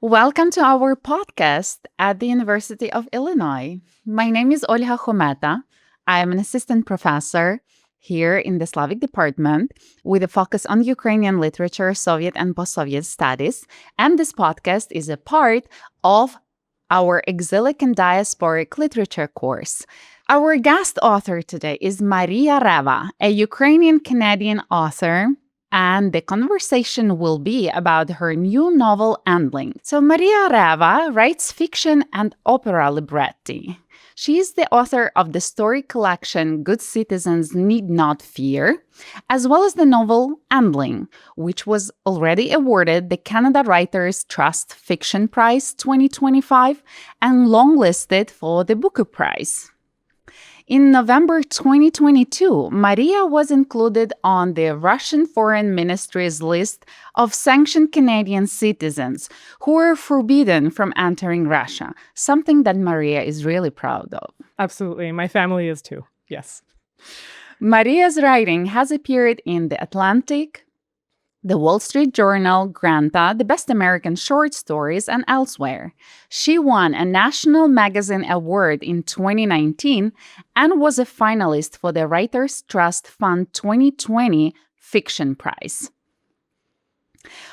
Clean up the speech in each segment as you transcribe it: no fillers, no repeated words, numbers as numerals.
Welcome to our podcast at the University of Illinois. My name is Olha Khometa. I am an assistant professor here in the Slavic department with a focus on Ukrainian literature, Soviet and post-Soviet studies. And this podcast is a part of our exilic and diasporic literature course. Our guest author today is Maria Reva, a Ukrainian Canadian author, and the conversation will be about her new novel, Endling. So Maria Reva writes fiction and opera libretti. She is the author of the story collection Good Citizens Need Not Fear, as well as the novel Endling, which was already awarded the Canada Writers' Trust Fiction Prize 2025 and longlisted for the Booker Prize. In November 2022, Maria was included on the Russian Foreign Ministry's list of sanctioned Canadian citizens who were forbidden from entering Russia, something that Maria is really proud of. Absolutely. My family is too. Yes. Maria's writing has appeared in The Atlantic, The Wall Street Journal, Granta, The Best American Short Stories, and elsewhere. She won a National Magazine Award in 2019 and was a finalist for the Writers' Trust Fund 2020 Fiction Prize.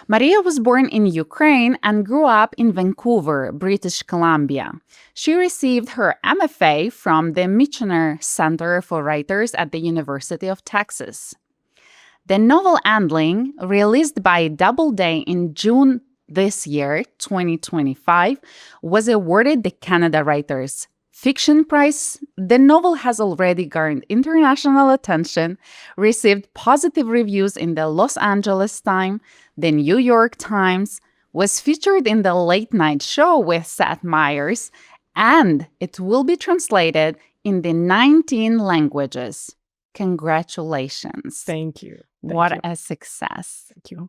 Maria was born in Ukraine and grew up in Vancouver, British Columbia. She received her MFA from the Michener Center for Writers at the University of Texas. The novel Endling, released by Doubleday in June this year, 2025, was awarded the Canada Writers' Fiction Prize. The novel has already garnered international attention, received positive reviews in the Los Angeles Times, the New York Times, was featured in the Late Night Show with Seth Meyers, and it will be translated in the 19 languages. Congratulations. Thank you. What a success. Thank you.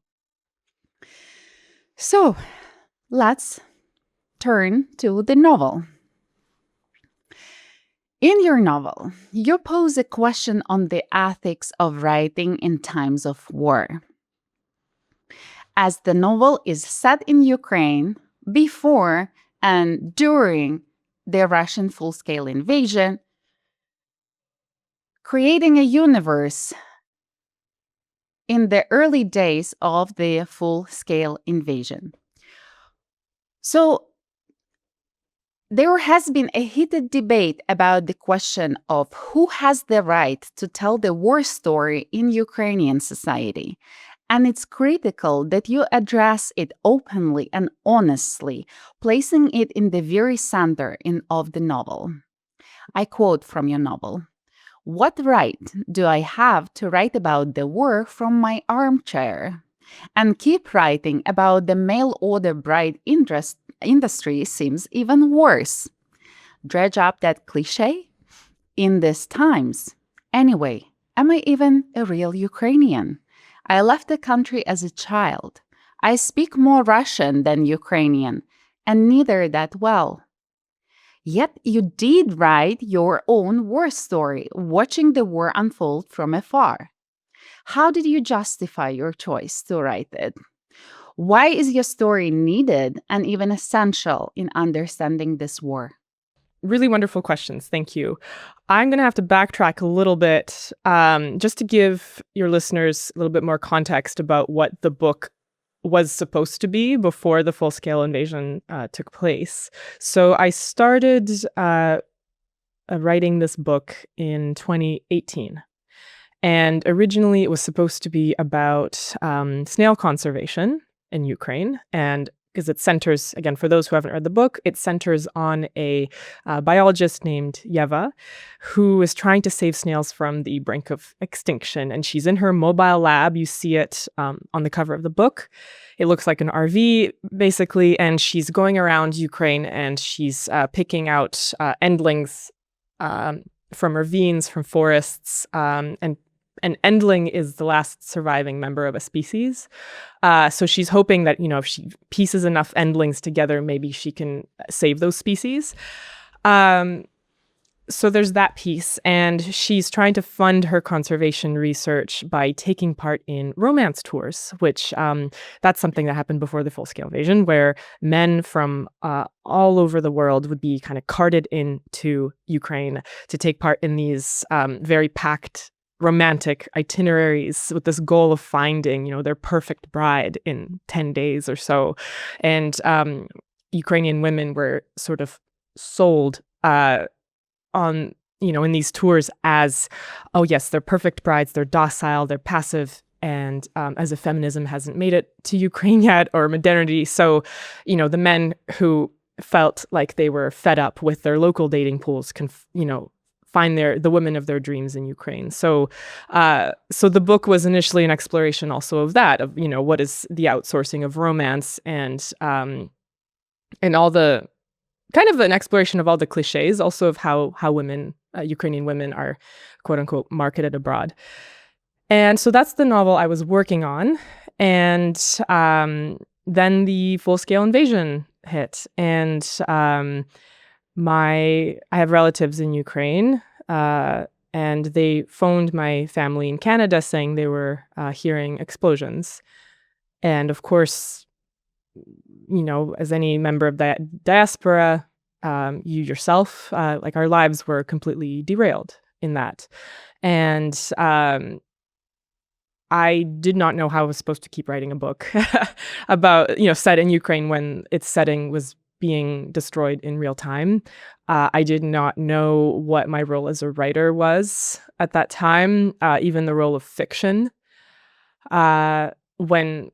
So, let's turn to the novel. In your novel, you pose a question on the ethics of writing in times of war. As the novel is set in Ukraine before and during the Russian full-scale invasion, creating a universe in the early days of the full-scale invasion. So there has been a heated debate about the question of who has the right to tell the war story in Ukrainian society. And it's critical that you address it openly and honestly, placing it in the very center of the novel. I quote from your novel. "What right do I have to write about the war from my armchair? And keep writing about the mail-order bride industry seems even worse. Dredge up that cliche? In these times. Anyway, am I even a real Ukrainian? I left the country as a child. I speak more Russian than Ukrainian, and neither that well. Yet you did write your own war story, watching the war unfold from afar. How did you justify your choice to write it? Why is your story needed and even essential in understanding this war?" Really wonderful questions. Thank you. I'm going to have to backtrack a little bit just to give your listeners a little bit more context about what the book was supposed to be before the full-scale invasion took place. So I started writing this book in 2018. And originally it was supposed to be about snail conservation in Ukraine. And because it centers, again, for those who haven't read the book, it centers on a biologist named Yeva, who is trying to save snails from the brink of extinction. And she's in her mobile lab. You see it on the cover of the book. It looks like an RV, basically, and she's going around Ukraine and she's picking out endlings from ravines, from forests, and Endling is the last surviving member of a species. So she's hoping that, if she pieces enough endlings together, maybe she can save those species. so there's that piece, and she's trying to fund her conservation research by taking part in romance tours, which that's something that happened before the full-scale invasion, where men from all over the world would be kind of carted into Ukraine to take part in these very packed romantic itineraries with this goal of finding, their perfect bride in 10 days or so. And Ukrainian women were sort of sold on, in these tours as, oh yes, they're perfect brides, they're docile, they're passive, and as if feminism hasn't made it to Ukraine yet, or modernity. So, the men who felt like they were fed up with their local dating pools can, find the women of their dreams in Ukraine. So, so the book was initially an exploration also of that, of, what is the outsourcing of romance, and all the kind of an exploration of all the cliches, also of how women, Ukrainian women, are quote unquote marketed abroad. And so that's the novel I was working on. And then the full-scale invasion hit. And I have relatives in Ukraine, and they phoned my family in Canada saying they were hearing explosions. And of course, as any member of the diaspora, you yourself, like our lives were completely derailed in that. And I did not know how I was supposed to keep writing a book about, set in Ukraine when its setting was being destroyed in real time. I did not know what my role as a writer was at that time, even the role of fiction. When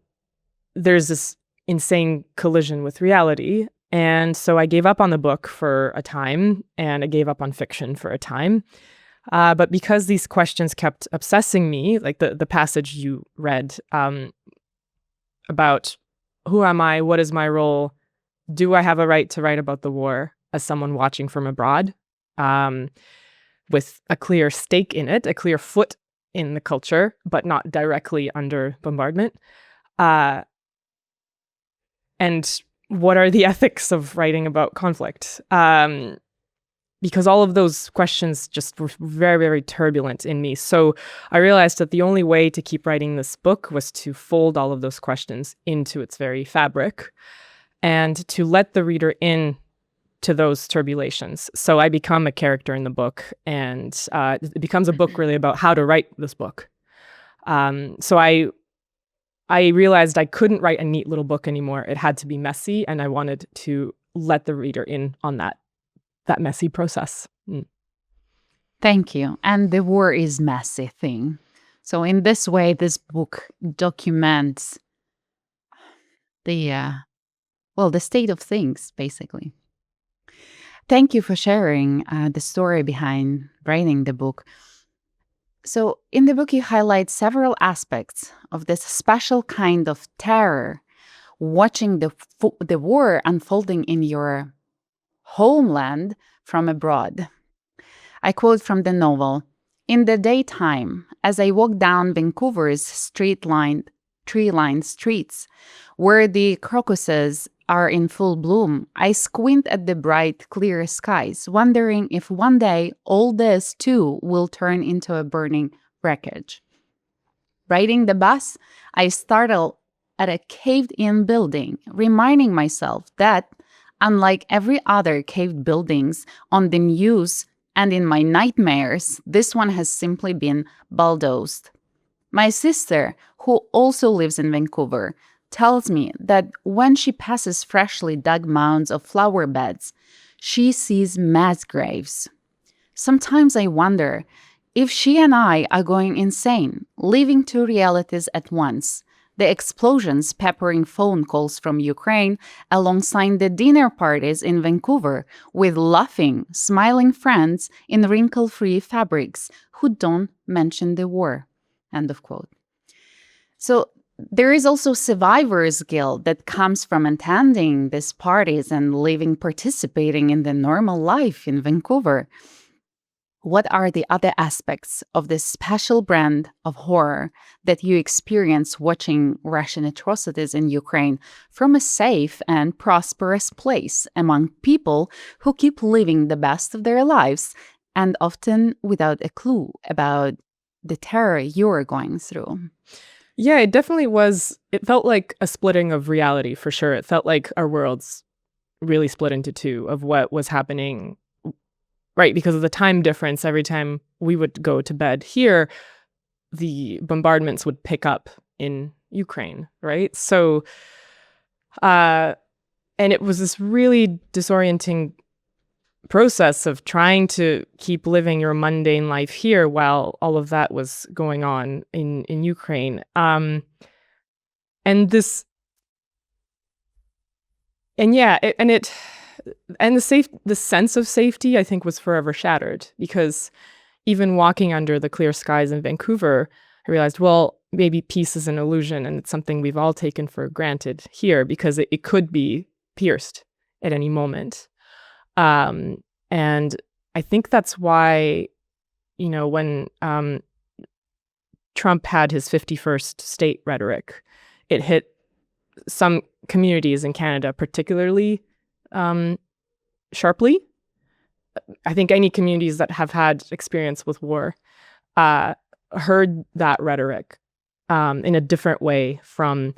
there's this insane collision with reality. And so I gave up on the book for a time, and I gave up on fiction for a time. But because these questions kept obsessing me, like the passage you read about who am I, what is my role, do I have a right to write about the war as someone watching from abroad, with a clear stake in it, a clear foot in the culture, but not directly under bombardment. And what are the ethics of writing about conflict? Because all of those questions just were very, very turbulent in me. So I realized that the only way to keep writing this book was to fold all of those questions into its very fabric and to let the reader in to those turbulations. So I become a character in the book, and it becomes a book really about how to write this book. So I realized I couldn't write a neat little book anymore. It had to be messy, and I wanted to let the reader in on that messy process. Thank you. And the war is messy thing. So in this way, this book documents the state of things, basically. Thank you for sharing the story behind writing the book. So in the book, you highlight several aspects of this special kind of terror, watching the war unfolding in your homeland from abroad. I quote from the novel, "In the daytime, as I walk down Vancouver's tree-lined streets, where the crocuses are in full bloom, I squint at the bright, clear skies, wondering if one day all this, too, will turn into a burning wreckage. Riding the bus, I startle at a caved-in building, reminding myself that, unlike every other caved buildings on the news and in my nightmares, this one has simply been bulldozed. My sister, who also lives in Vancouver, tells me that when she passes freshly dug mounds of flower beds, she sees mass graves. Sometimes I wonder if she and I are going insane, living two realities at once. The explosions peppering phone calls from Ukraine alongside the dinner parties in Vancouver with laughing, smiling friends in wrinkle-free fabrics who don't mention the war." End of quote. So there is also survivor's guilt that comes from attending these parties and participating in the normal life in Vancouver. What are the other aspects of this special brand of horror that you experience watching Russian atrocities in Ukraine from a safe and prosperous place among people who keep living the best of their lives and often without a clue about the terror you're going through. Yeah, it definitely was. It felt like a splitting of reality for sure. It felt like our worlds really split into two of what was happening, right? Because of the time difference, every time we would go to bed here, the bombardments would pick up in Ukraine, right? So, and it was this really disorienting process of trying to keep living your mundane life here while all of that was going on in Ukraine. And this, and yeah, the sense of safety, I think, was forever shattered, because even walking under the clear skies in Vancouver, I realized, well, maybe peace is an illusion, and it's something we've all taken for granted here, because it could be pierced at any moment. And I think that's why, when Trump had his 51st state rhetoric, it hit some communities in Canada particularly sharply. I think any communities that have had experience with war heard that rhetoric in a different way from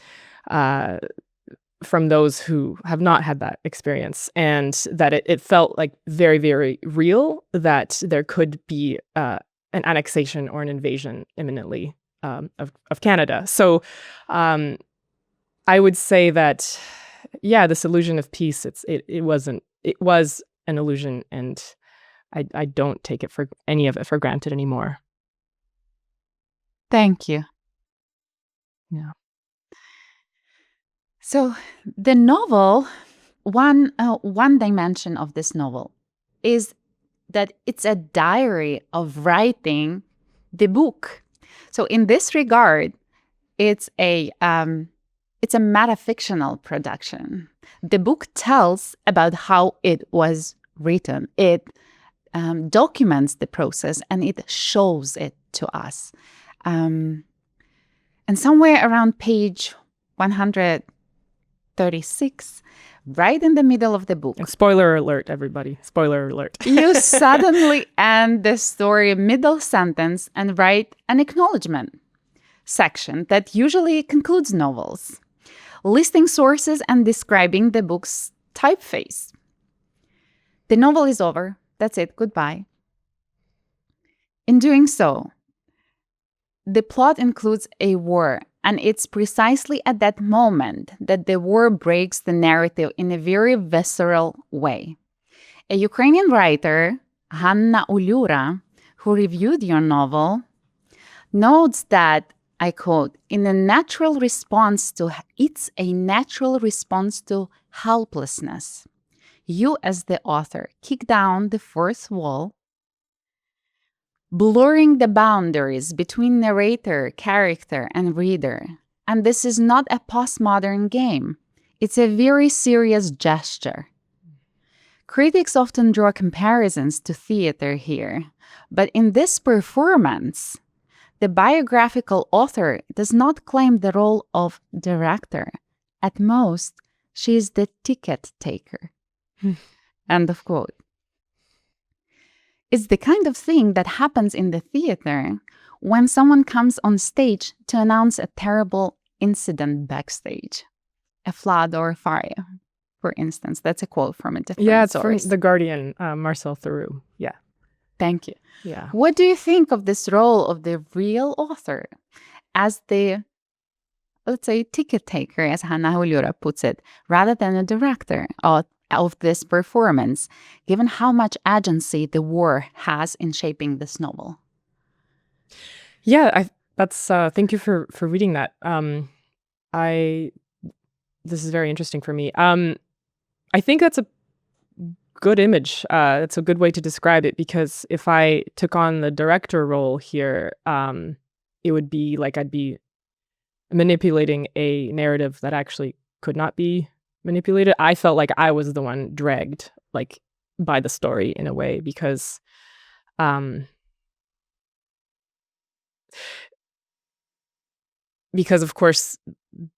those who have not had that experience, and that it felt like very, very real that there could be an annexation or an invasion imminently of Canada. So I would say that, yeah, this illusion of peace, it was an illusion, and I don't take any of it for granted anymore. Thank you. Yeah. So the novel, one dimension of this novel is that it's a diary of writing the book. So in this regard, it's a metafictional production. The book tells about how it was written. It documents the process, and it shows it to us. And somewhere around page 136, right in the middle of the book. And spoiler alert, everybody. Spoiler alert. You suddenly end the story middle sentence and write an acknowledgement section that usually concludes novels, listing sources and describing the book's typeface. The novel is over. That's it. Goodbye. In doing so, the plot includes a war, and it's precisely at that moment that the war breaks the narrative in a very visceral way. A Ukrainian writer, Hanna Ulyura, who reviewed your novel, notes that, I quote, it's a natural response to helplessness. You, as the author, kick down the fourth wall, blurring the boundaries between narrator, character, and reader. And this is not a postmodern game. It's a very serious gesture. Critics often draw comparisons to theater here, but in this performance, the biographical author does not claim the role of director. At most, she is the ticket taker. End of quote. It's the kind of thing that happens in the theater when someone comes on stage to announce a terrible incident backstage, a flood or a fire, for instance. That's a quote from a different source. From The Guardian, Marcel Theroux. Yeah. Thank you. Yeah. What do you think of this role of the real author as the, let's say, ticket taker, as Hanna Ulyura puts it, rather than a director of this performance, given how much agency the war has in shaping this novel? Yeah, thank you for reading that. This is very interesting for me. I think that's a good image. It's a good way to describe it, because if I took on the director role here, it would be like I'd be manipulating a narrative that actually could not be manipulated. I felt like I was the one dragged by the story in a way, because of course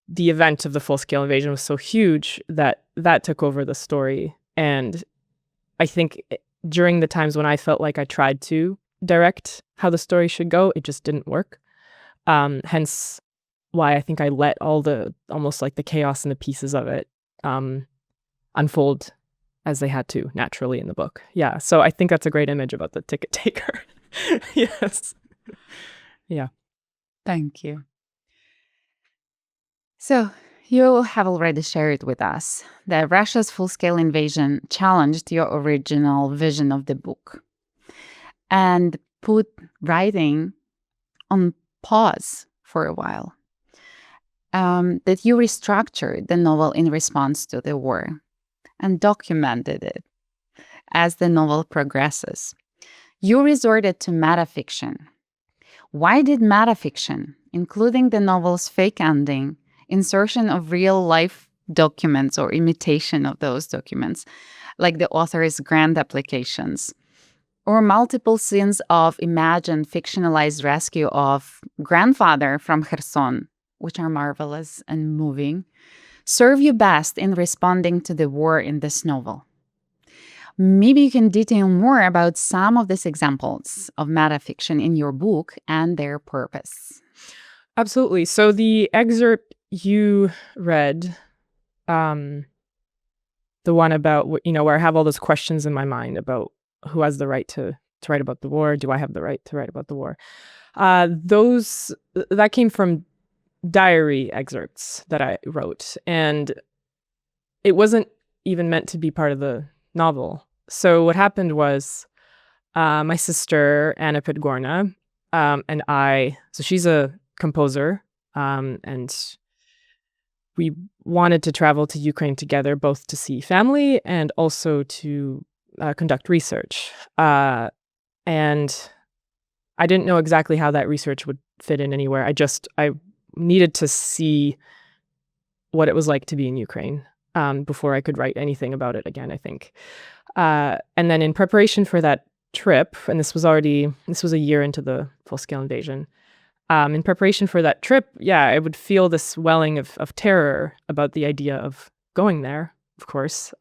the event of the full-scale invasion was so huge that took over the story. And I think during the times when I felt like I tried to direct how the story should go, it just didn't work. Hence why I think I let almost like the chaos and the pieces of it unfold as they had to naturally in the book. Yeah, so I think that's a great image about the ticket taker. Yes. Yeah. Thank you. So, you have already shared with us that Russia's full-scale invasion challenged your original vision of the book and put writing on pause for a while. That you restructured the novel in response to the war and documented it as the novel progresses. You resorted to metafiction. Why did metafiction, including the novel's fake ending, insertion of real-life documents or imitation of those documents, like the author's grant applications, or multiple scenes of imagined fictionalized rescue of grandfather from Kherson, which are marvelous and moving, serve you best in responding to the war in this novel? Maybe you can detail more about some of these examples of metafiction in your book and their purpose. Absolutely. So the excerpt you read, the one about, where I have all those questions in my mind about who has the right to write about the war, do I have the right to write about the war? That came from diary excerpts that I wrote, and it wasn't even meant to be part of the novel. So what happened was my sister, Anna Podgorna, and I, so she's a composer, and we wanted to travel to Ukraine together, both to see family and also to conduct research. And I didn't know exactly how that research would fit in anywhere. I needed to see what it was like to be in Ukraine before I could write anything about it again, I think. And then in preparation for that trip, and this was a year into the full-scale invasion, in preparation for that trip, I would feel this welling of terror about the idea of going there, of course.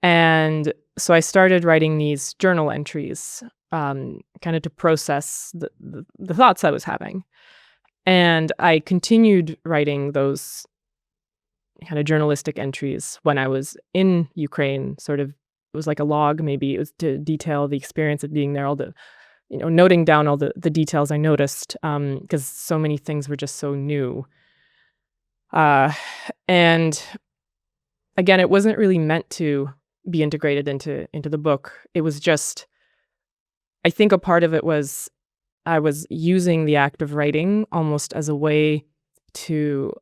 And so I started writing these journal entries, kind of to process the thoughts I was having. And I continued writing those kind of journalistic entries when I was in Ukraine. Sort of, it was like a log, maybe. It was to detail the experience of being there, all the, noting down all the details I noticed, because so many things were just so new. And again, it wasn't really meant to be integrated into the book. It was just, I think a part of it was I was using the act of writing almost as a way to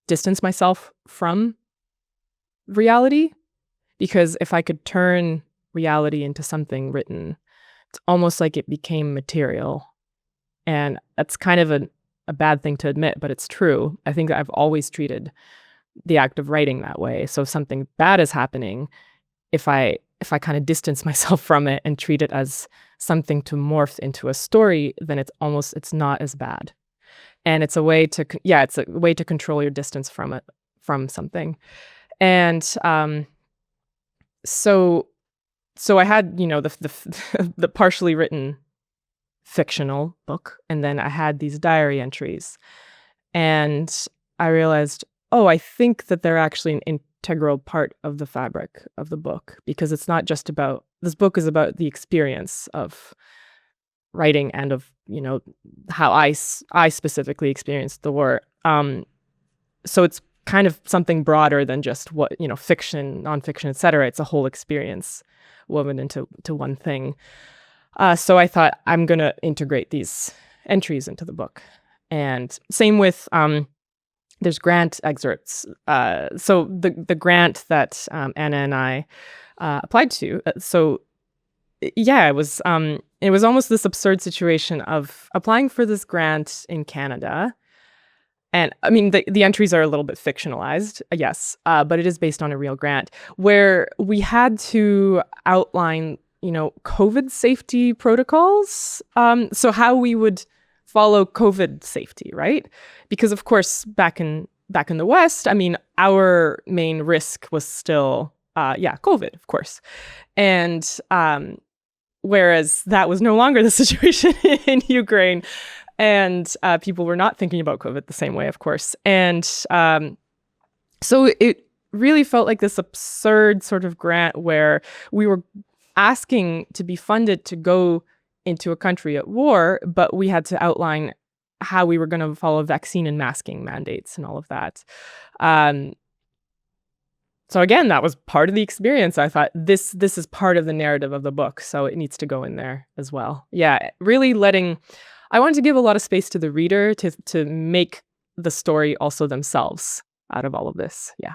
distance myself from reality, because if I could turn reality into something written, it's almost like it became material. And that's kind of a bad thing to admit, but it's true. I think that I've always treated the act of writing that way. So if something bad is happening, if I kind of distance myself from it and treat it as something to morph into a story, then it's not as bad. And it's a way to control your distance from something. And so I had, the partially written fictional book, and then I had these diary entries. And I realized, I think that they're actually an integral part of the fabric of the book, because it's not just about, this book is about the experience of writing and of, how I specifically experienced the war. So it's kind of something broader than just what, fiction, nonfiction, etc. It's a whole experience woven into one thing. So I thought, I'm going to integrate these entries into the book. And same with, there's grant excerpts. So the grant that Anna and I applied to. It was almost this absurd situation of applying for this grant in Canada. And I mean, the entries are a little bit fictionalized, yes, but it is based on a real grant where we had to outline, COVID safety protocols. So how we would follow COVID safety, right? Because of course, back in the West, I mean, our main risk was still COVID, of course. And whereas that was no longer the situation in Ukraine, and people were not thinking about COVID the same way, of course. And so it really felt like this absurd sort of grant where we were asking to be funded to go into a country at war, but we had to outline how we were going to follow vaccine and masking mandates and all of that. So again, that was part of the experience. I thought this is part of the narrative of the book, so it needs to go in there as well. Yeah, really I wanted to give a lot of space to the reader to make the story also themselves out of all of this. Yeah.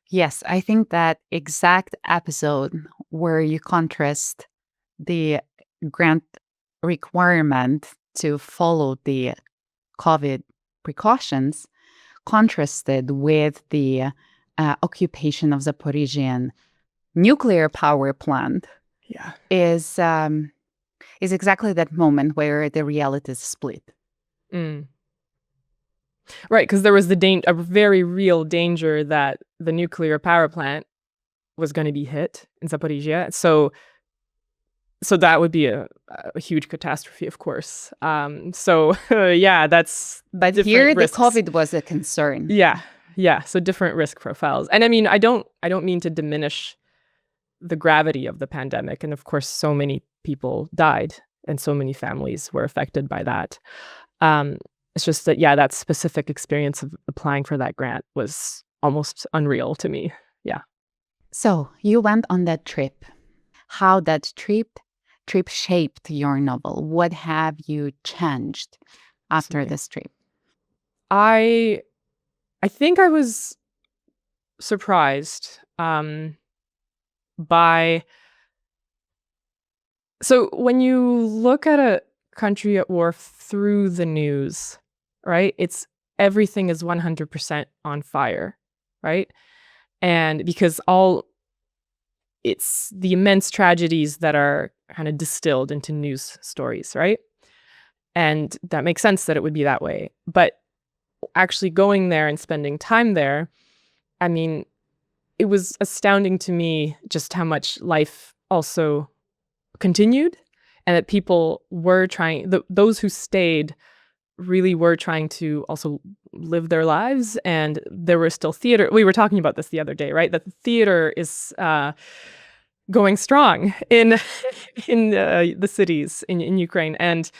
Yes, I think that exact episode where you contrast the grant requirement to follow the COVID precautions contrasted with the occupation of Zaporizhian nuclear power plant is exactly that moment where the realities split. Mm. Right, because there was a very real danger that the nuclear power plant was going to be hit in Zaporizhia. So that would be a huge catastrophe, of course. That's But here risks. The COVID was a concern. Yeah. So different risk profiles. And I mean, I don't mean to diminish the gravity of the pandemic. And of course, so many people died and so many families were affected by that. It's just that, that specific experience of applying for that grant was almost unreal to me. Yeah. So you went on that trip. How that trip shaped your novel? What have you changed after this trip? I think I was surprised by... So when you look at a country at war through the news, right, everything is 100% on fire, right? And because it's the immense tragedies that are kind of distilled into news stories, right? And that makes sense that it would be that way. But actually going there and spending time there, I mean, it was astounding to me just how much life also continued, and that people were those who stayed really were trying to also live their lives, and there were still theater. We were talking about this the other day, right? That the theater is going strong in the cities in Ukraine, and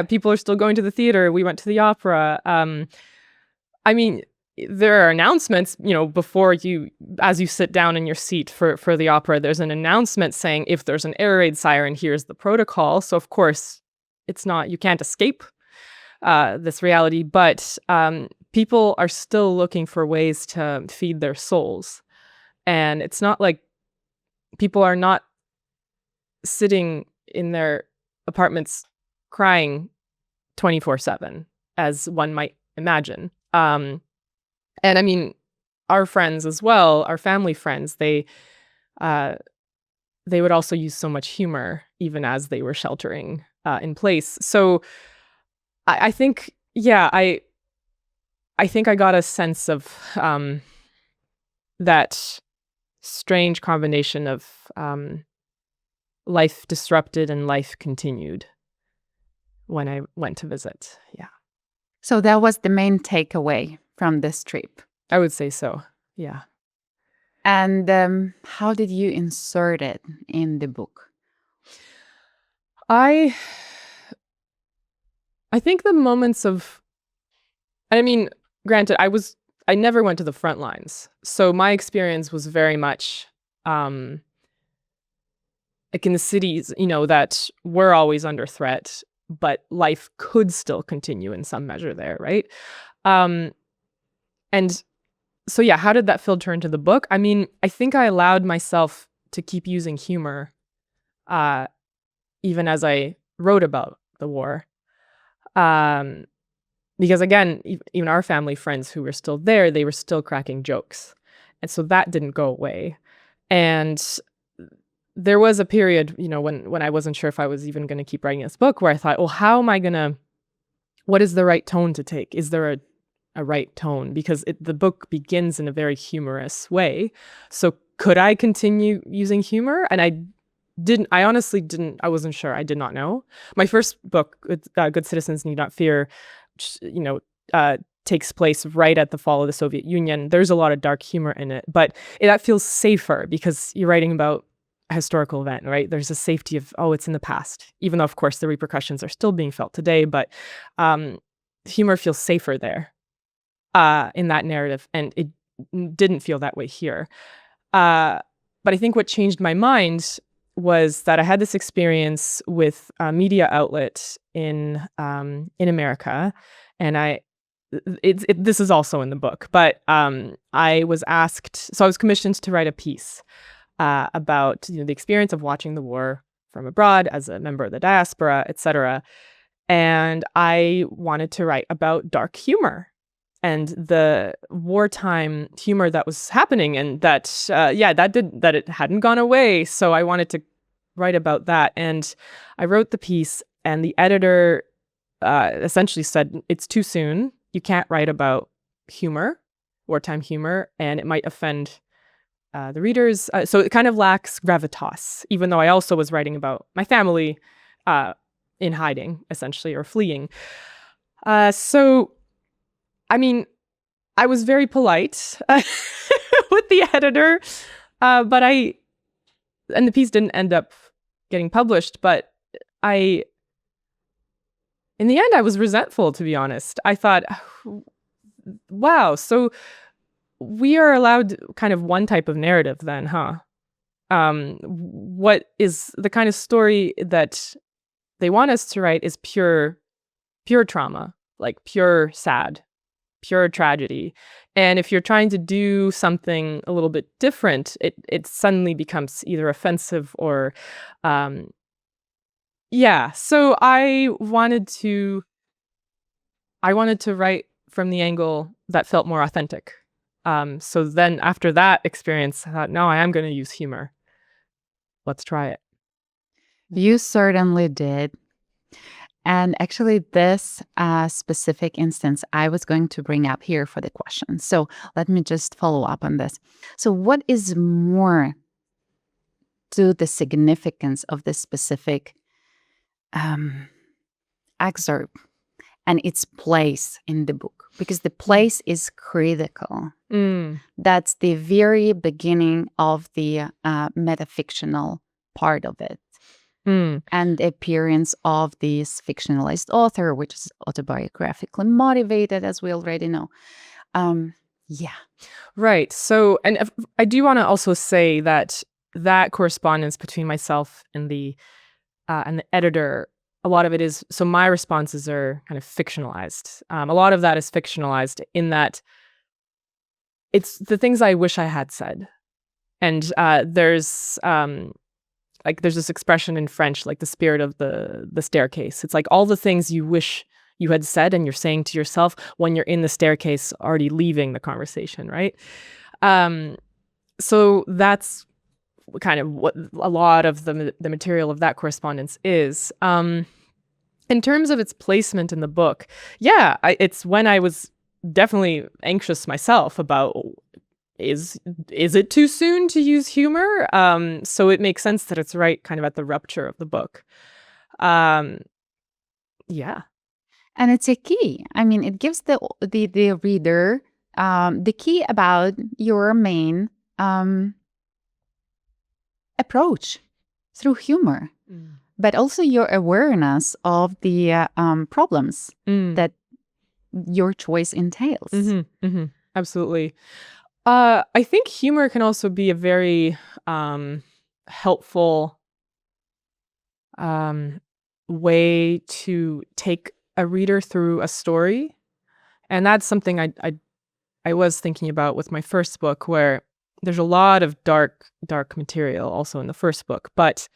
people are still going to the theater. We went to the opera. I mean, there are announcements, before as you sit down in your seat for the opera, there's an announcement saying if there's an air raid siren, here's the protocol. So of course, you can't escape this reality, but people are still looking for ways to feed their souls. And it's not like people are not sitting in their apartments crying 24/7, as one might imagine. And I mean, our friends as well, our family friends, they would also use so much humor even as they were sheltering in place. So I think, I think I got a sense of that strange combination of life disrupted and life continued when I went to visit. Yeah. So that was the main takeaway from this trip. I would say so. Yeah. And how did you insert it in the book? I think the moments of, I mean, granted, I never went to the front lines. So my experience was very much like in the cities, that were always under threat, but life could still continue in some measure there, right? And so, how did that filter into the book? I mean, I think I allowed myself to keep using humor even as I wrote about the war. Because again, even our family friends who were still there, they were still cracking jokes. And so that didn't go away. And there was a period, when I wasn't sure if I was even going to keep writing this book, where I thought, well, what is the right tone to take? Is there a right tone? Because the book begins in a very humorous way. So could I continue using humor? And I honestly didn't, I wasn't sure. I did not know. My first book, Good Citizens Need Not Fear, takes place right at the fall of the Soviet Union. There's a lot of dark humor in it, but that feels safer because you're writing about a historical event, right? There's a safety of, it's in the past, even though, of course, the repercussions are still being felt today, but humor feels safer there in that narrative, and it didn't feel that way here. But I think what changed my mind was that I had this experience with a media outlet in America, and this is also in the book, but I was commissioned to write a piece about the experience of watching the war from abroad as a member of the diaspora, etc. And I wanted to write about dark humor and the wartime humor that was happening, and that it hadn't gone away. So I wanted to write about that, and I wrote the piece. And the editor essentially said, "It's too soon. You can't write about humor, wartime humor, and it might offend the readers. So it kind of lacks gravitas." Even though I also was writing about my family in hiding, essentially, or fleeing. So, I mean, I was very polite with the editor, and the piece didn't end up getting published, but in the end, I was resentful, to be honest. I thought, wow, so we are allowed kind of one type of narrative then, huh? What is the kind of story that they want us to write is pure trauma, like pure sad, pure tragedy. And if you're trying to do something a little bit different, it suddenly becomes either offensive or, So I wanted to write from the angle that felt more authentic. So then after that experience, I thought, no, I am going to use humor. Let's try it. You certainly did. And actually, this specific instance I was going to bring up here for the question. So let me just follow up on this. So what is more to the significance of this specific excerpt and its place in the book? Because the place is critical. That's the very beginning of the metafictional part of it. And the appearance of this fictionalized author, which is autobiographically motivated, as we already know. Right. So, and I do want to also say that correspondence between myself and the editor, a lot of it is, so my responses are kind of fictionalized. A lot of that is fictionalized in that it's the things I wish I had said. And there's this expression in French, like the spirit of the staircase. It's like all the things you wish you had said and you're saying to yourself when you're in the staircase already leaving the conversation, right? So that's kind of what a lot of the material of that correspondence is. In terms of its placement in the book, it's when I was definitely anxious myself about, is it too soon to use humor? So it makes sense that it's right kind of at the rupture of the book. And it's a key. I mean, it gives the reader the key about your main approach through humor, but also your awareness of the problems that your choice entails. Absolutely. I think humor can also be a very helpful way to take a reader through a story. And that's something I was thinking about with my first book, where there's a lot of dark material also in the first book, but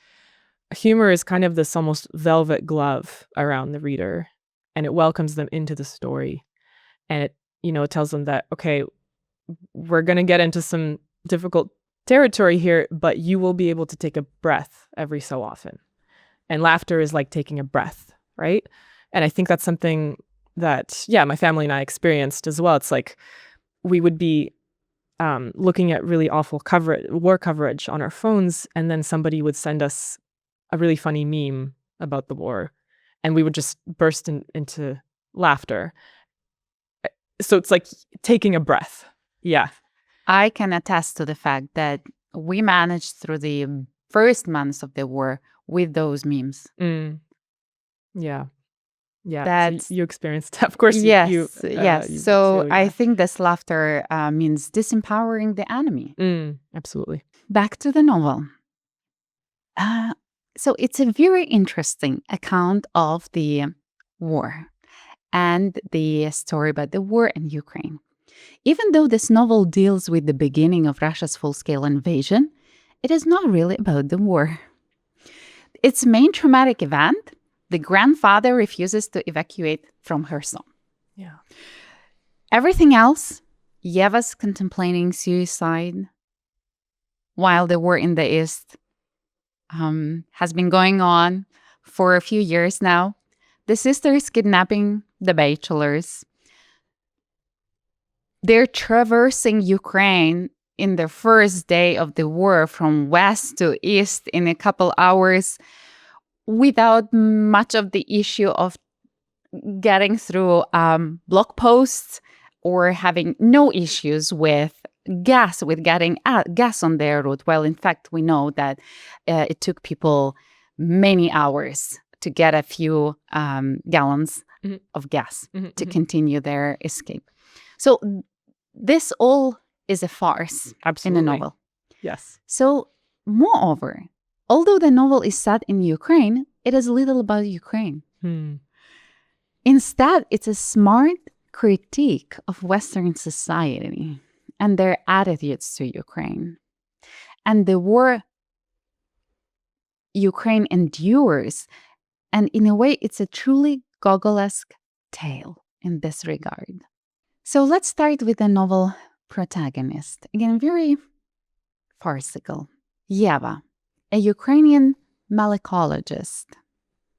humor is kind of this almost velvet glove around the reader, and it welcomes them into the story. And it tells them that, okay, we're going to get into some difficult territory here, but you will be able to take a breath every so often. And laughter is like taking a breath, right? And I think that's something that, my family and I experienced as well. It's like we would be looking at really awful war coverage on our phones, and then somebody would send us a really funny meme about the war, and we would just burst into laughter. So it's like taking a breath. Yeah. I can attest to the fact that we managed through the first months of the war with those memes. Yeah. Yeah. That's so you experienced that. Of course, yes, you yes. you So too, I yeah. think this laughter means disempowering the enemy. Absolutely. Back to the novel. So it's a very interesting account of the war and the story about the war in Ukraine. Even though this novel deals with the beginning of Russia's full-scale invasion, it is not really about the war. Its main traumatic event, the grandfather refuses to evacuate from Kherson. Yeah. Everything else, Yeva's contemplating suicide while the war in the East has been going on for a few years now. The sisters kidnapping the bachelors. They're traversing Ukraine in the first day of the war from west to east in a couple hours without much of the issue of getting through blog posts or having no issues with getting gas on their route. Well, in fact, we know that it took people many hours to get a few gallons of gas to continue their escape. So this all is a farce in a novel. Yes. So, moreover, although the novel is set in Ukraine, it is little about Ukraine. Instead, it's a smart critique of Western society and their attitudes to Ukraine. And the war Ukraine endures. And in a way, it's a truly Gogolesque tale in this regard. So let's start with the novel protagonist. Again, very farcical. Yeva, a Ukrainian malacologist.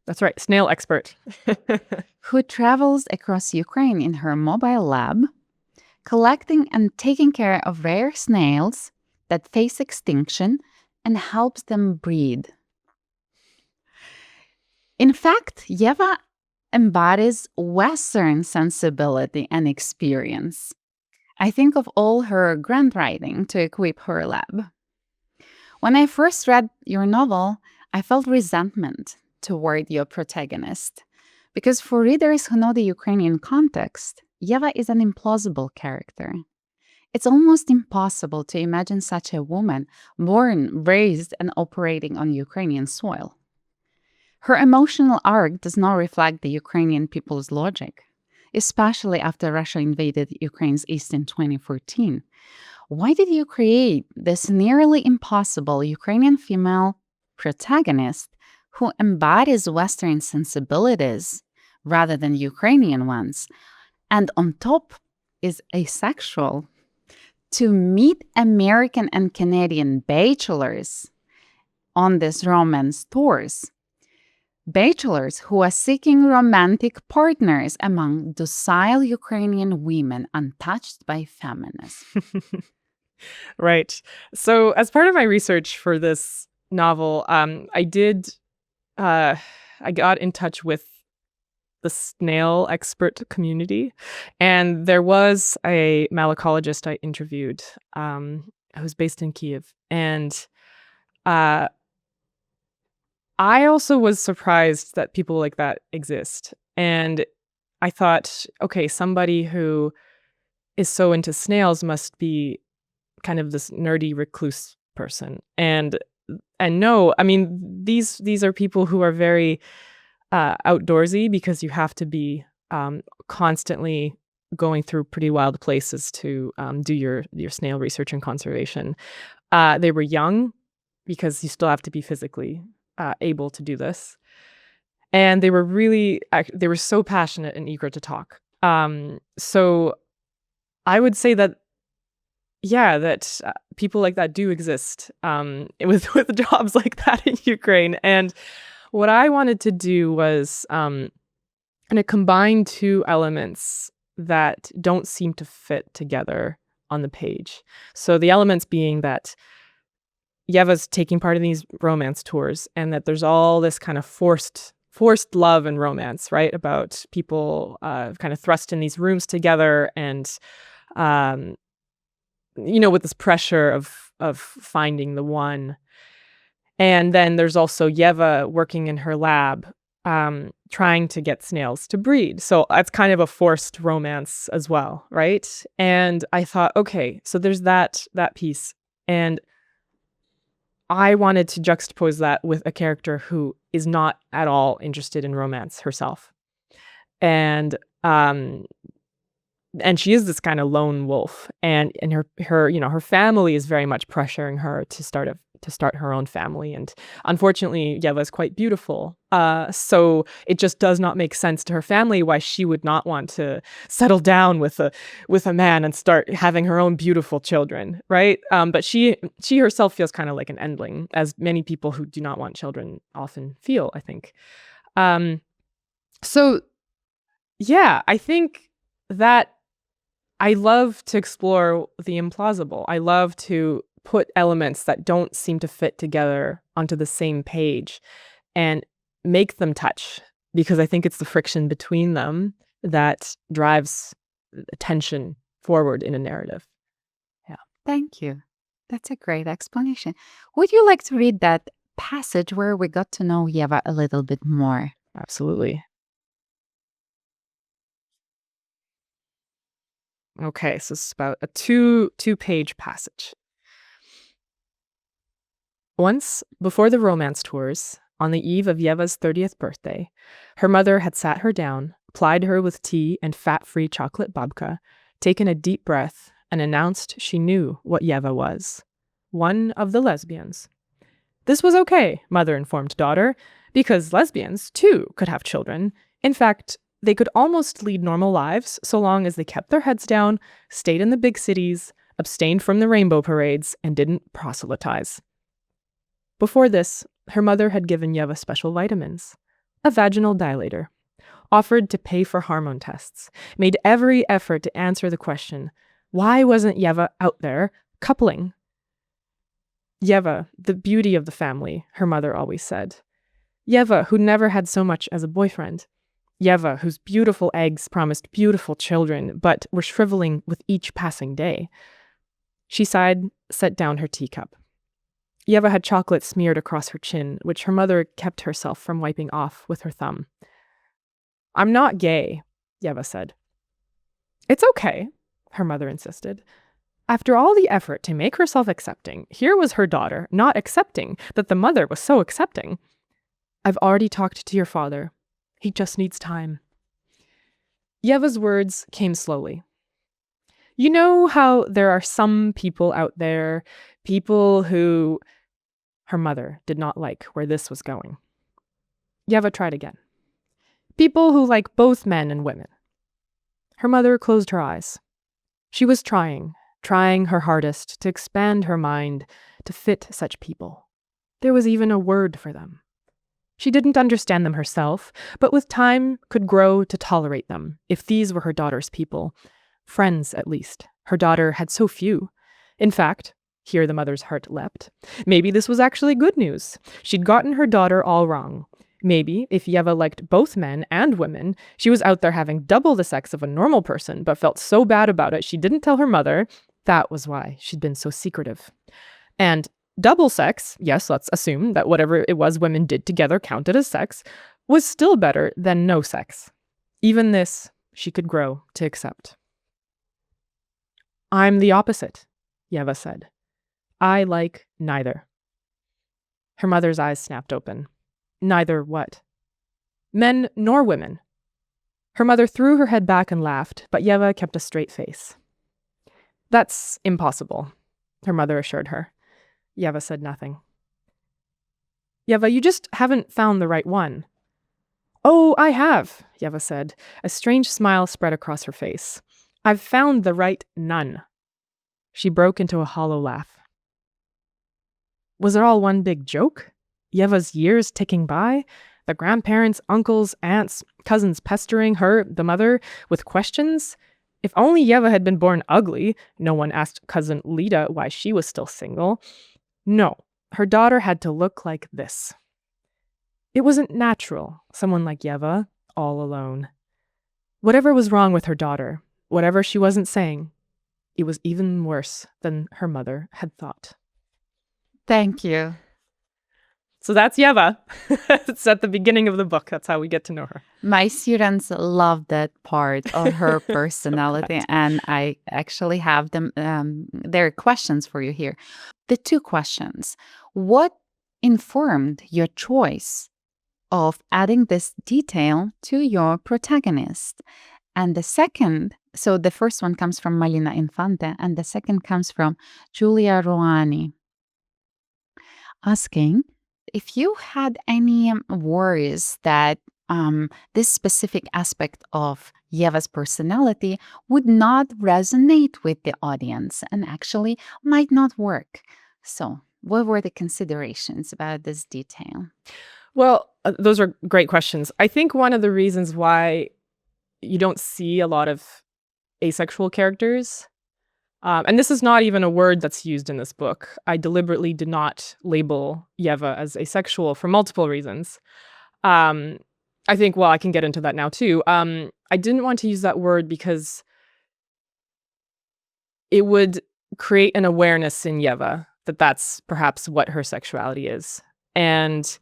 That's right, snail expert. Who travels across Ukraine in her mobile lab, collecting and taking care of rare snails that face extinction and helps them breed. In fact, Yeva embodies Western sensibility and experience. I think of all her grant writing to equip her lab. When I first read your novel, I felt resentment toward your protagonist, because for readers who know the Ukrainian context, Yeva is an implausible character. It's almost impossible to imagine such a woman born, raised, and operating on Ukrainian soil. Her emotional arc does not reflect the Ukrainian people's logic, especially after Russia invaded Ukraine's east in 2014. Why did you create this nearly impossible Ukrainian female protagonist who embodies Western sensibilities rather than Ukrainian ones, and on top is asexual, to meet American and Canadian bachelors on this romance tours? Bachelors who are seeking romantic partners among docile Ukrainian women untouched by feminism. Right. So as part of my research for this novel, I got in touch with the snail expert community, and there was a malacologist I interviewed who's based in Kiev, and I also was surprised that people like that exist. And I thought, okay, somebody who is so into snails must be kind of this nerdy recluse person. And no, I mean, these are people who are very outdoorsy, because you have to be constantly going through pretty wild places to do your snail research and conservation. They were young, because you still have to be physically able to do this. And they were so passionate and eager to talk. So I would say that, yeah, that people like that do exist with jobs like that in Ukraine. And what I wanted to do was kind of combine two elements that don't seem to fit together on the page. So the elements being that Yeva's taking part in these romance tours, and that there's all this kind of forced love and romance, right? About people kind of thrust in these rooms together, and with this pressure of finding the one. And then there's also Yeva working in her lab, trying to get snails to breed. So it's kind of a forced romance as well, right? And I thought, okay, so there's that piece. And I wanted to juxtapose that with a character who is not at all interested in romance herself. And she is this kind of lone wolf, and her family is very much pressuring her to start her own family. And unfortunately, Yeva is quite beautiful. So it just does not make sense to her family why she would not want to settle down with a man and start having her own beautiful children, right? But she herself feels kind of like an Endling, as many people who do not want children often feel, I think. So yeah, I think that I love to explore the implausible. I love to put elements that don't seem to fit together onto the same page and make them touch, because I think it's the friction between them that drives tension forward in a narrative. Yeah. Thank you. That's a great explanation. Would you like to read that passage where we got to know Yeva a little bit more? Absolutely. Okay, so it's about a two-page passage. Once, before the romance tours, on the eve of Yeva's 30th birthday, her mother had sat her down, plied her with tea and fat-free chocolate babka, taken a deep breath, and announced she knew what Yeva was. One of the lesbians. This was okay, mother informed daughter, because lesbians, too, could have children. In fact, they could almost lead normal lives so long as they kept their heads down, stayed in the big cities, abstained from the rainbow parades, and didn't proselytize. Before this, her mother had given Yeva special vitamins, a vaginal dilator, offered to pay for hormone tests, made every effort to answer the question, why wasn't Yeva out there coupling? Yeva, the beauty of the family, her mother always said. Yeva, who never had so much as a boyfriend. Yeva, whose beautiful eggs promised beautiful children, but were shriveling with each passing day. She sighed, set down her teacup. Yeva had chocolate smeared across her chin, which her mother kept herself from wiping off with her thumb. I'm not gay, Yeva said. It's okay, her mother insisted. After all the effort to make herself accepting, here was her daughter not accepting that the mother was so accepting. I've already talked to your father. He just needs time. Yeva's words came slowly. You know how there are some people out there, people who... Her mother did not like where this was going. Yeva tried again. People who like both men and women. Her mother closed her eyes. She was trying her hardest to expand her mind to fit such people. There was even a word for them. She didn't understand them herself, but with time could grow to tolerate them, if these were her daughter's people. Friends, at least. Her daughter had so few. In fact, here the mother's heart leapt. Maybe this was actually good news. She'd gotten her daughter all wrong. Maybe, if Yeva liked both men and women, she was out there having double the sex of a normal person, but felt so bad about it she didn't tell her mother. That was why she'd been so secretive. And double sex, yes, let's assume that whatever it was women did together counted as sex, was still better than no sex. Even this, she could grow to accept. I'm the opposite, Yeva said. I like neither. Her mother's eyes snapped open. Neither what? Men nor women. Her mother threw her head back and laughed, but Yeva kept a straight face. That's impossible, her mother assured her. Yeva said nothing. Yeva, you just haven't found the right one. Oh, I have, Yeva said. A strange smile spread across her face. I've found the right none. She broke into a hollow laugh. Was it all one big joke? Yeva's years ticking by? The grandparents, uncles, aunts, cousins pestering her, the mother, with questions? If only Yeva had been born ugly, no one asked cousin Lida why she was still single. No, her daughter had to look like this. It wasn't natural, someone like Yeva, all alone. Whatever was wrong with her daughter, whatever she wasn't saying, it was even worse than her mother had thought. Thank you. So that's Yeva. It's at the beginning of the book. That's how we get to know her. My students love that part of her personality, and I actually have them. There are questions for you here. The two questions: what informed your choice of adding this detail to your protagonist? And the second, so the first one comes from Malina Infante, and the second comes from Julia Roani, asking if you had any worries that this specific aspect of Yeva's personality would not resonate with the audience and actually might not work. So, what were the considerations about this detail? Well, those are great questions. I think one of the reasons why you don't see a lot of asexual characters, and this is not even a word that's used in this book. I deliberately did not label Yeva as asexual for multiple reasons. I think, well, I can get into that now too. I didn't want to use that word because it would create an awareness in Yeva that that's perhaps what her sexuality is. And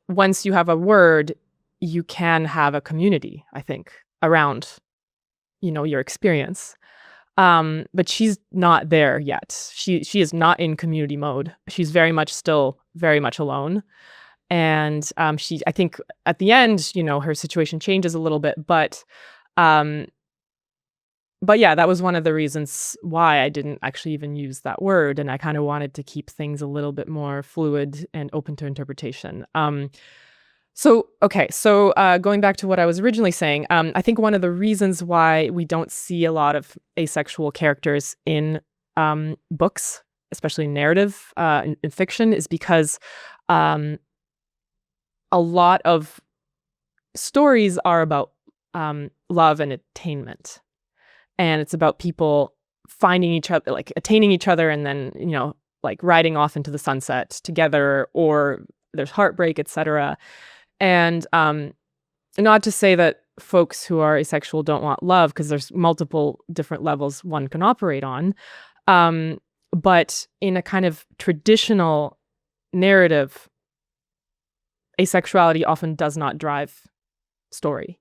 once you have a word, you can have a community, I think, around, your experience. But she's not there yet. She is not in community mode. She's very much alone. And I think at the end, her situation changes a little bit. But yeah, that was one of the reasons why I didn't actually even use that word. And I kind of wanted to keep things a little bit more fluid and open to interpretation. So going back to what I was originally saying, I think one of the reasons why we don't see a lot of asexual characters in books, especially narrative in fiction, is because a lot of stories are about love and attainment. And it's about people finding each other, like attaining each other, and then, like riding off into the sunset together, or there's heartbreak, etc. And not to say that folks who are asexual don't want love, because there's multiple different levels one can operate on. But in a kind of traditional narrative, asexuality often does not drive story.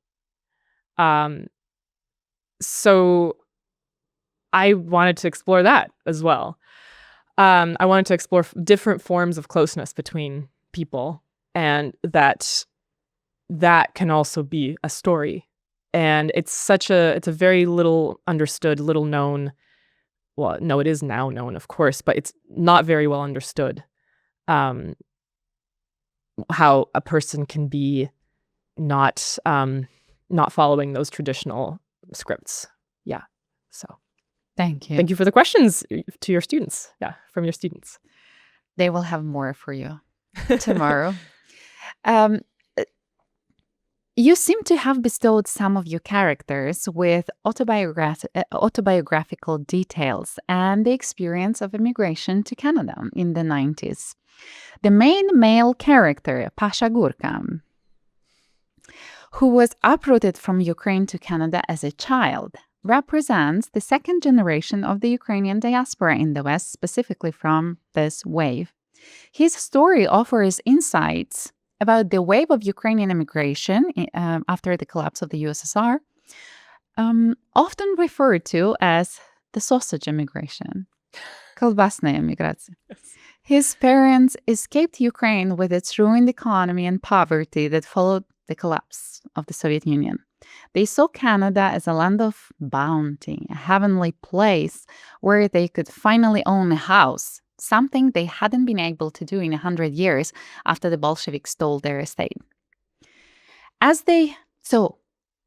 So I wanted to explore that as well. I wanted to explore different forms of closeness between people, and that can also be a story. And it's a very little understood, little known. Well, no, it is now known, of course, but it's not very well understood. How a person can be not following those traditional scripts. Yeah. So Thank you. Thank you for the questions to your students. Yeah, from your students. They will have more for you tomorrow. You seem to have bestowed some of your characters with autobiographical details and the experience of immigration to Canada in the 90s. The main male character, Pasha Gurka, who was uprooted from Ukraine to Canada as a child, represents the second generation of the Ukrainian diaspora in the West, specifically from this wave. His story offers insights about the wave of Ukrainian immigration after the collapse of the USSR, often referred to as the sausage immigration. Колбасная миграция. His parents escaped Ukraine with its ruined economy and poverty that followed the collapse of the Soviet Union. They saw Canada as a land of bounty, a heavenly place where they could finally own a house, something they hadn't been able to do in 100 years after the Bolsheviks stole their estate.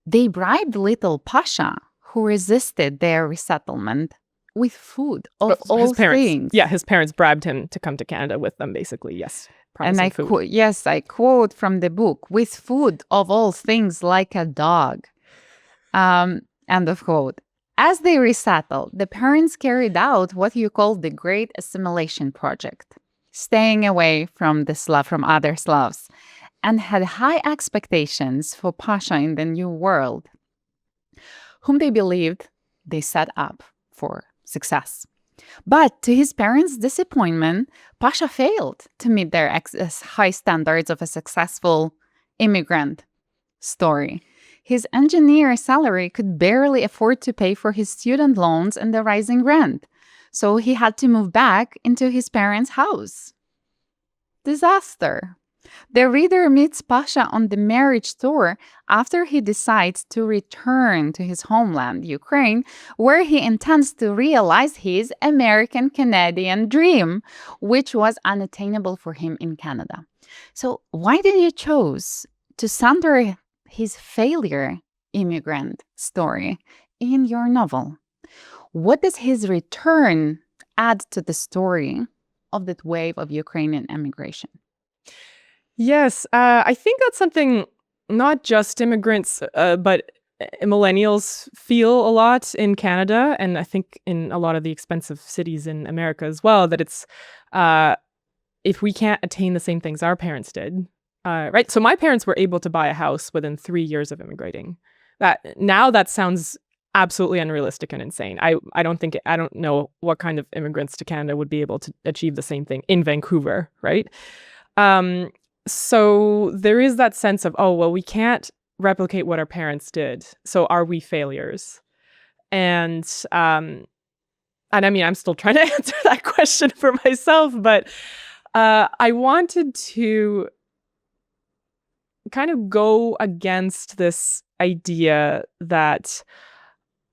They bribed little Pasha, who resisted their resettlement, with food of all things. Yeah, his parents bribed him to come to Canada with them, basically, yes. And I quote from the book, with food of all things like a dog. End of quote. As they resettled, the parents carried out what you call the Great Assimilation Project, staying away from from other Slavs, and had high expectations for Pasha in the new world, whom they believed they set up for success. But to his parents' disappointment, Pasha failed to meet their high standards of a successful immigrant story. His engineer salary could barely afford to pay for his student loans and the rising rent, so he had to move back into his parents' house. Disaster. The reader meets Pasha on the marriage tour after he decides to return to his homeland, Ukraine, where he intends to realize his American Canadian dream, which was unattainable for him in Canada. So, why did you choose to center his failure immigrant story in your novel? What does his return add to the story of that wave of Ukrainian emigration? Yes, I think that's something not just immigrants, but millennials feel a lot in Canada, and I think in a lot of the expensive cities in America as well, that it's if we can't attain the same things our parents did, right? So my parents were able to buy a house within 3 years of immigrating. That sounds absolutely unrealistic and insane. I don't know what kind of immigrants to Canada would be able to achieve the same thing in Vancouver, right? So there is that sense of, oh, well, we can't replicate what our parents did. So are we failures? And I mean, I'm still trying to answer that question for myself, but I wanted to kind of go against this idea that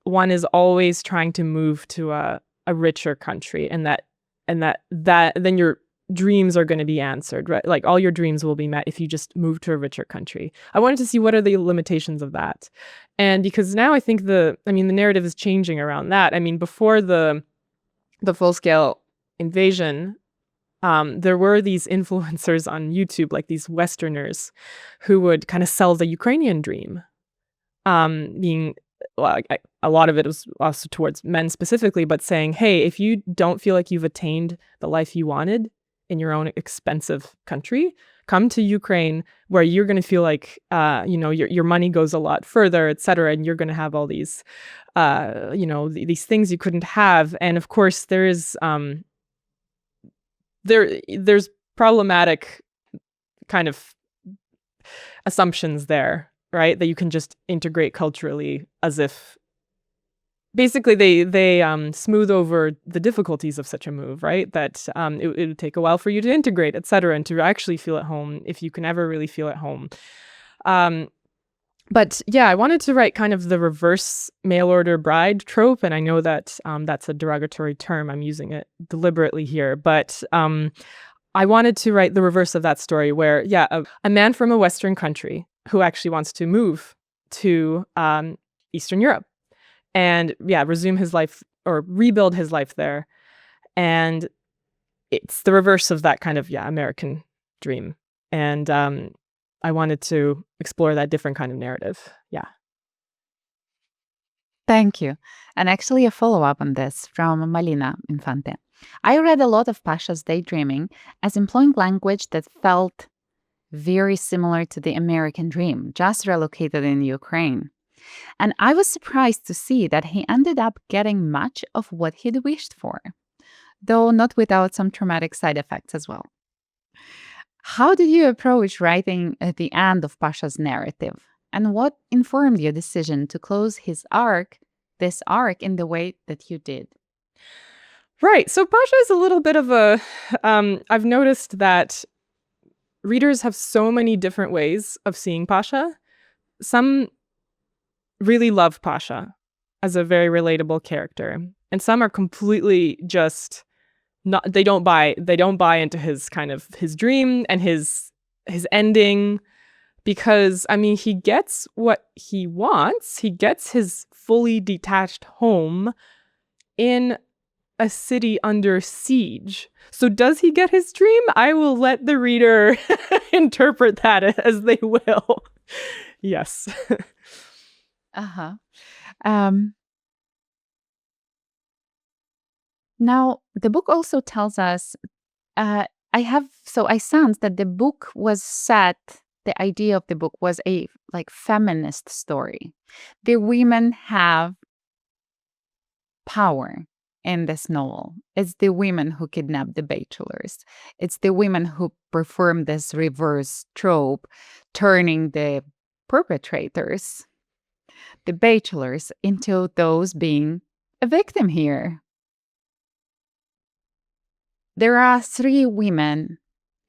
one is always trying to move to a richer country, and that then your dreams are going to be answered, right? Like all your dreams will be met if you just move to a richer country. I wanted to see what are the limitations of that. And because now I think the narrative is changing around that. I mean, before the full-scale invasion, there were these influencers on YouTube, like these Westerners, who would kind of sell the Ukrainian dream, being a lot of it was also towards men specifically, but saying, hey, if you don't feel like you've attained the life you wanted in your own expensive country, come to Ukraine, where you're going to feel like, your money goes a lot further, et cetera, and you're going to have all these, these things you couldn't have. And of course, there's problematic kind of assumptions there, right? That you can just integrate culturally, as if basically they smooth over the difficulties of such a move, right? That it would take a while for you to integrate, et cetera, and to actually feel at home, if you can ever really feel at home. But yeah, I wanted to write kind of the reverse mail order bride trope, and I know that that's a derogatory term. I'm using it deliberately here, but I wanted to write the reverse of that story, where a man from a Western country who actually wants to move to Eastern Europe and resume his life or rebuild his life there, and it's the reverse of that kind of American dream, and I wanted to explore that different kind of narrative. Yeah. Thank you. And actually, a follow-up on this from Malina Infante. I read a lot of Pasha's daydreaming as employing language that felt very similar to the American dream, just relocated in Ukraine. And I was surprised to see that he ended up getting much of what he'd wished for, though not without some traumatic side effects as well. How did you approach writing at the end of Pasha's narrative? And what informed your decision to close this arc in the way that you did? Right. So Pasha is a little bit of a, I've noticed that readers have so many different ways of seeing Pasha. Some really love Pasha as a very relatable character, and some are completely just not, they don't buy into his kind of his dream and his ending, because he gets what he wants. He gets his fully detached home in a city under siege. So does he get his dream? I will let the reader interpret that as they will. Yes. Uh-huh. Now, the book also tells us, I sense that the book was set, the idea of the book was a like feminist story. The women have power in this novel. It's the women who kidnap the bachelors. It's the women who perform this reverse trope, turning the perpetrators, the bachelors, into those being a victim here. There are 3 women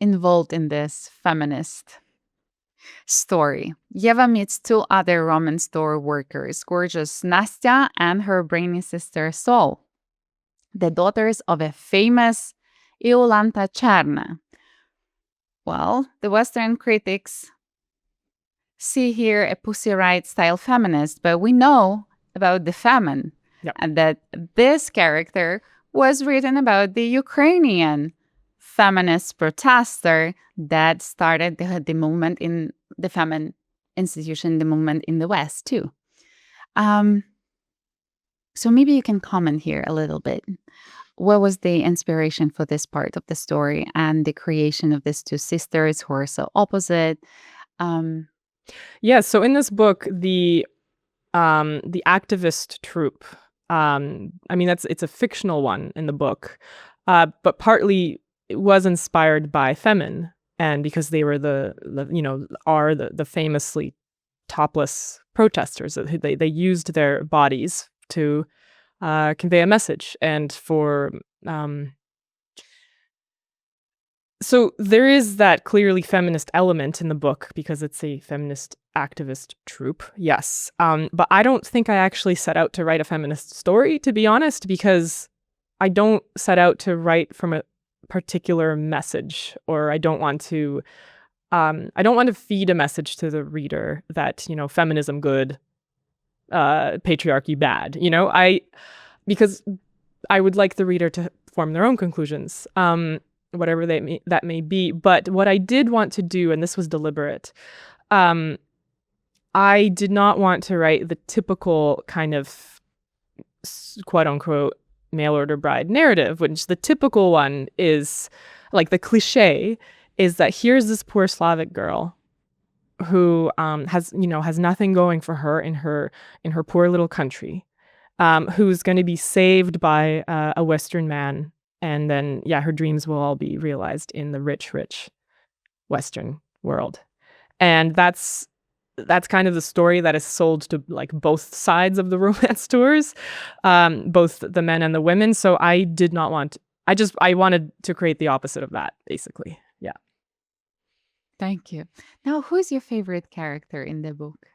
involved in this feminist story. Yeva meets 2 other Roman store workers, gorgeous Nastya and her brainy sister Sol, the daughters of a famous Iolanta Cherna. Well, the Western critics see here a Pussy Riot style feminist, but we know about the famine, Yep. and that this character was written about the Ukrainian feminist protester that started the movement in the famine institution, the movement in the West too. So maybe you can comment here a little bit. What was the inspiration for this part of the story and the creation of these 2 sisters who are so opposite? Yeah, so in this book, the activist troupe, I mean, it's a fictional one in the book, but partly it was inspired by Femin, and because they were the famously topless protesters. They used their bodies to convey a message, and for so there is that clearly feminist element in the book because it's a feminist activist troupe, yes. But I don't think I actually set out to write a feminist story, to be honest, because I don't set out to write from a particular message, or I don't want to feed a message to the reader that, feminism good, patriarchy bad, because I would like the reader to form their own conclusions, whatever that may be. But what I did want to do, and this was deliberate, I did not want to write the typical kind of quote unquote mail order bride narrative, which the typical one is like the cliche is that here's this poor Slavic girl who has nothing going for her in her poor little country, who's going to be saved by a Western man, and then her dreams will all be realized in the rich Western world. And that's kind of the story that is sold to like both sides of the romance tours, both the men and the women. So I did not want. I wanted to create the opposite of that, basically. Yeah. Thank you. Now, who's your favorite character in the book?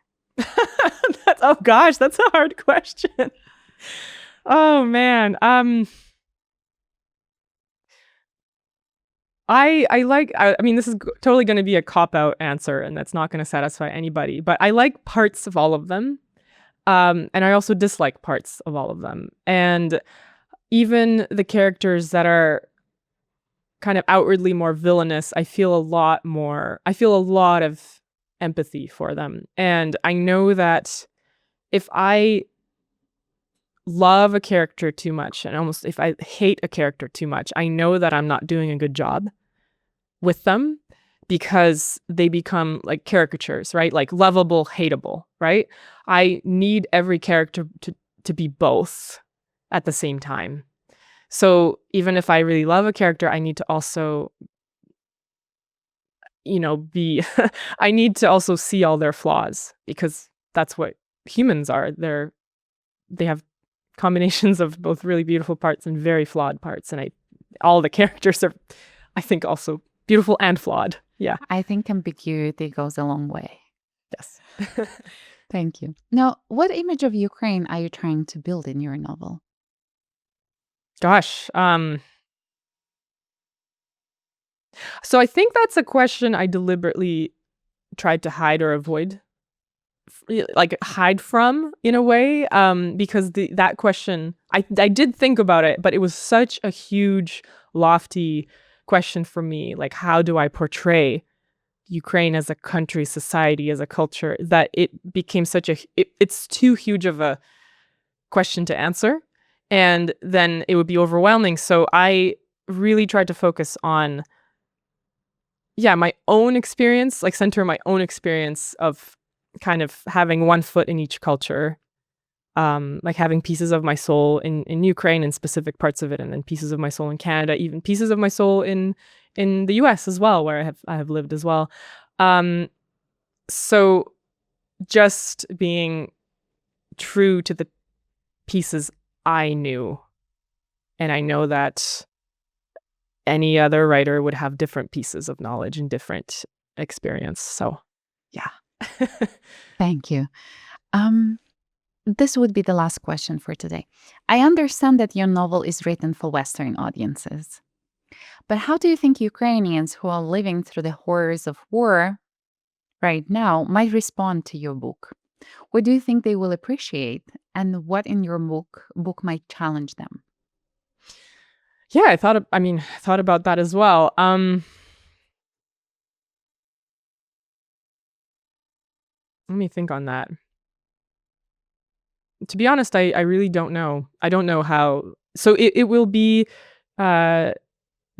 Oh gosh, that's a hard question. Oh man. I mean, this is totally going to be a cop-out answer, and that's not going to satisfy anybody, but I like parts of all of them. And I also dislike parts of all of them. And even the characters that are kind of outwardly more villainous, I feel a lot of empathy for them. And I know that if I love a character too much, and almost if I hate a character too much, I know that I'm not doing a good job with them, because they become like caricatures, right? Like lovable, hateable, right? I need every character to be both at the same time. So even if I really love a character, I need to also, be, I need to also see all their flaws, because that's what humans are. They have combinations of both really beautiful parts and very flawed parts. And all the characters are, I think, also beautiful and flawed. Yeah. I think ambiguity goes a long way. Yes. Thank you. Now, what image of Ukraine are you trying to build in your novel? Gosh. So I think that's a question I deliberately tried to hide or avoid, like hide from in a way, because that question, I did think about it, but it was such a huge, lofty question for me. Like, how do I portray Ukraine as a country, society, as a culture, that it became it's too huge of a question to answer. and then it would be overwhelming. So I really tried to focus on, my own experience, like center my own experience of kind of having one foot in each culture, like having pieces of my soul in Ukraine and specific parts of it, and then pieces of my soul in Canada, even pieces of my soul in the US as well, where I have lived as well. So just being true to the pieces I knew, and I know that any other writer would have different pieces of knowledge and different experience. So, yeah. Thank you. This would be the last question for today. I understand that your novel is written for Western audiences. But how do you think Ukrainians who are living through the horrors of war right now might respond to your book? What do you think they will appreciate, and what in your book might challenge them? Yeah, I thought about that as well. Let me think on that. To be honest, I really don't know. I don't know how. So it will be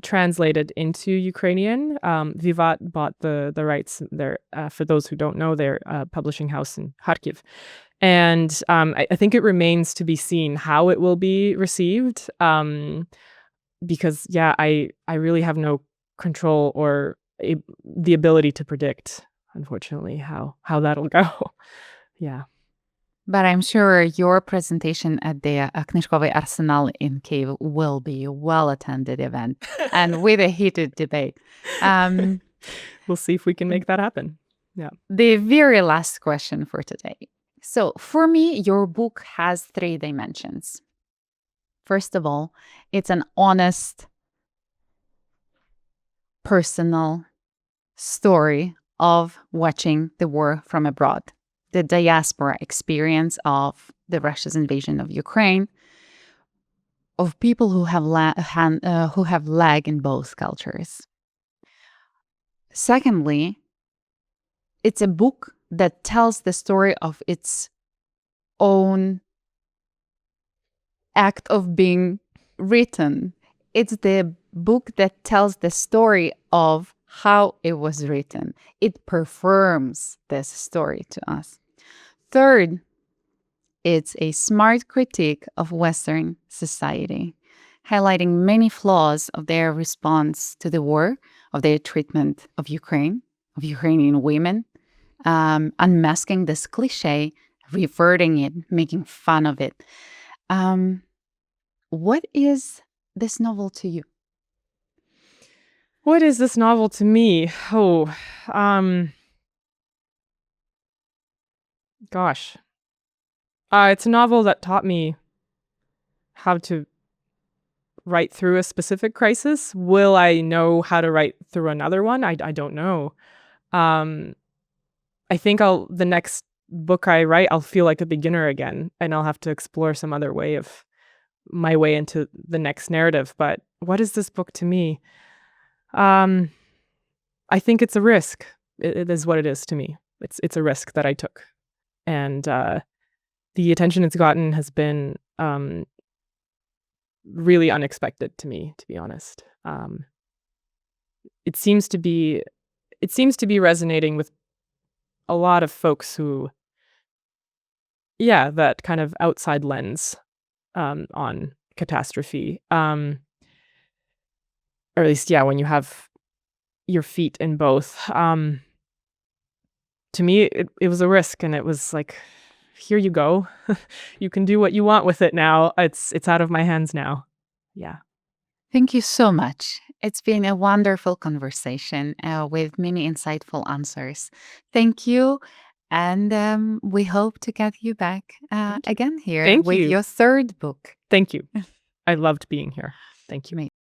translated into Ukrainian. Vivat bought the rights there. For those who don't know, they're a publishing house in Kharkiv. And I think it remains to be seen how it will be received. Because, I really have no control or the ability to predict, unfortunately, how that'll go. Yeah. But I'm sure your presentation at the Knyžkový Arsenal in Kyiv will be a well-attended event and with a heated debate. We'll see if we can make that happen. Yeah. The very last question for today. So for me, your book has 3 dimensions. First of all, it's an honest, personal story of watching the war from abroad. The diaspora experience of the Russia's invasion of Ukraine, of people who have lag in both cultures. Secondly, it's a book that tells the story of its own act of being written. It's the book that tells the story of how it was written. It performs this story to us. Third, it's a smart critique of Western society, highlighting many flaws of their response to the war, of their treatment of Ukraine, of Ukrainian women, unmasking this cliche, reverting it, making fun of it. What is this novel to you? What is this novel to me? Gosh. It's a novel that taught me how to write through a specific crisis. Will I know how to write through another one? I don't know. I think the next book I write, I'll feel like a beginner again, and I'll have to explore some other way of my way into the next narrative. But what is this book to me? I think it's a risk. It is what it is to me. It's a risk that I took. And the attention it's gotten has been really unexpected to me, to be honest. It seems to be resonating with a lot of folks who, that kind of outside lens on catastrophe. Or at least, when you have your feet in both. To me, it was a risk, and it was like, here you go. You can do what you want with it now. It's out of my hands now. Yeah. Thank you so much. It's been a wonderful conversation with many insightful answers. Thank you. And we hope to get you back again here Thank with you. your 3rd book. Thank you. I loved being here. Thank you.